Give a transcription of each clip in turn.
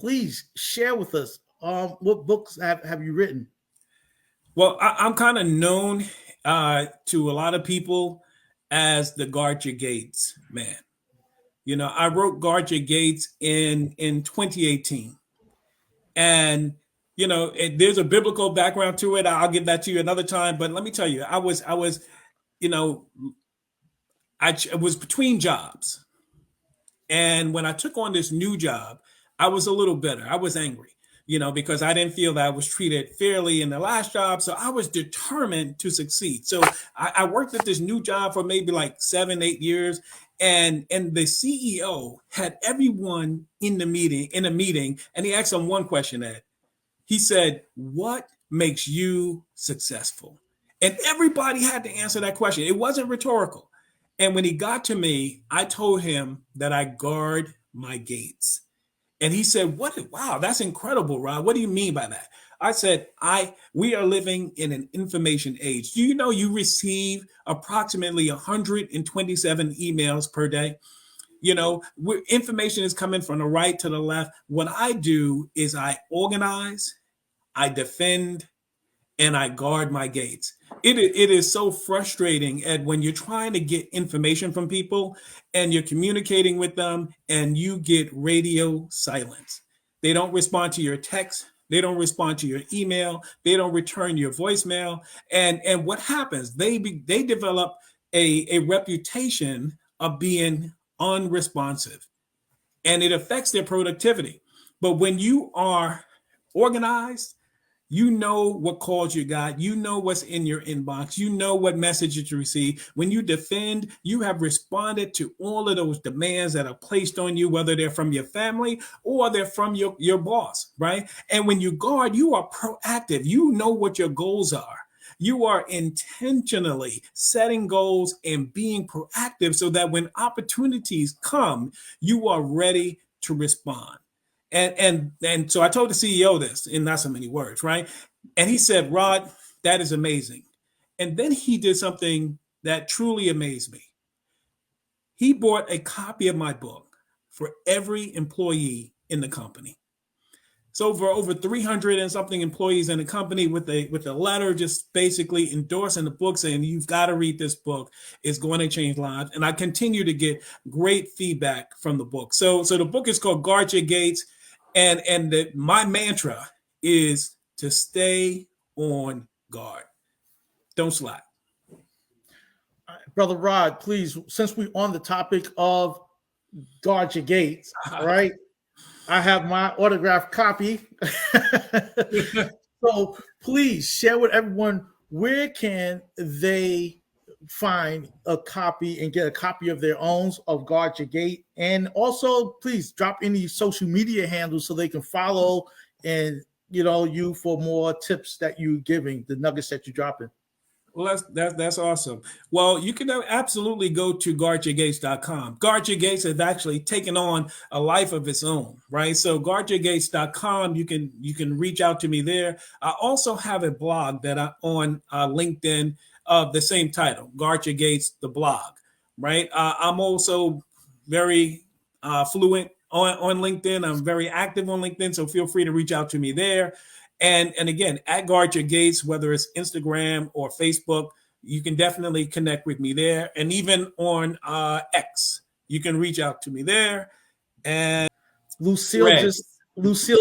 please share with us what books have you written? Well, I'm kind of known to a lot of people as the Guard Your Gates man. I wrote Guard Your Gates in 2018, and there's a biblical background to it. I'll give that to you another time. But let me tell you, you know, I was between jobs, and when I took on this new job, I was a little bitter. I was angry, because I didn't feel that I was treated fairly in the last job. So I was determined to succeed. So I worked at this new job for maybe like 7, 8 years. And the CEO had everyone in a meeting, and he asked them one question, Ed. He said, "What makes you successful?" And everybody had to answer that question. It wasn't rhetorical. And when he got to me, I told him that I guard my gates. And he said, "What? Wow, that's incredible, Rod. What do you mean by that?" I said, we are living in an information age. Do you know you receive approximately 127 emails per day? Information is coming from the right to the left. What I do is I organize, I defend, and I guard my gates. It is so frustrating, Ed, when you're trying to get information from people and you're communicating with them and you get radio silence. They don't respond to your text. They don't respond to your email. They don't return your voicemail. And what happens? They develop a reputation of being unresponsive, and it affects their productivity. But when you are organized, you know what calls you got. You know what's in your inbox. You know what messages you receive. When you defend, you have responded to all of those demands that are placed on you, whether they're from your family or they're from your boss, right? And when you guard, you are proactive. You know what your goals are. You are intentionally setting goals and being proactive so that when opportunities come, you are ready to respond. And so I told the CEO this in not so many words, right? And he said, "Rod, that is amazing." And then he did something that truly amazed me. He bought a copy of my book for every employee in the company. So for over 300 and something employees in the company, with a letter just basically endorsing the book, saying, "You've got to read this book. It's going to change lives." And I continue to get great feedback from the book. So the book is called Guard Your Gates. And my mantra is to stay on guard. Don't slack. Brother Rod, please, since we're on the topic of Guard Your Gates, right? I have my autographed copy. So please share with everyone, where can they find a copy and get a copy of their own of Guard Your Gate? And also, please drop any social media handles so they can follow and you for more tips that you're giving, the nuggets that you're dropping. Well, that's awesome. Well, you can absolutely go to guardyourgates.com. Guard Your Gates has actually taken on a life of its own, right? So guardyourgates.com, you can reach out to me there. I also have a blog that I on LinkedIn of the same title, Guard Your Gates, the blog, right? I'm also very fluent on LinkedIn. I'm very active on LinkedIn, so feel free to reach out to me there. And again, at Guard Your Gates, whether it's Instagram or Facebook, you can definitely connect with me there. And even on X, you can reach out to me there. And Lucille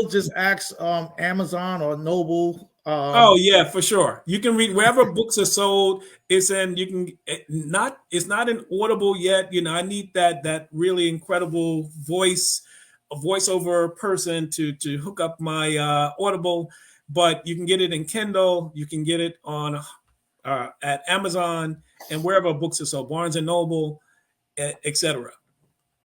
just asked Amazon or Noble. Oh yeah, for sure. You can read wherever books are sold. It's not in Audible yet. I need that really incredible voiceover person to hook up my Audible. But you can get it in Kindle. You can get it on at Amazon and wherever books are sold, Barnes and Noble, etc.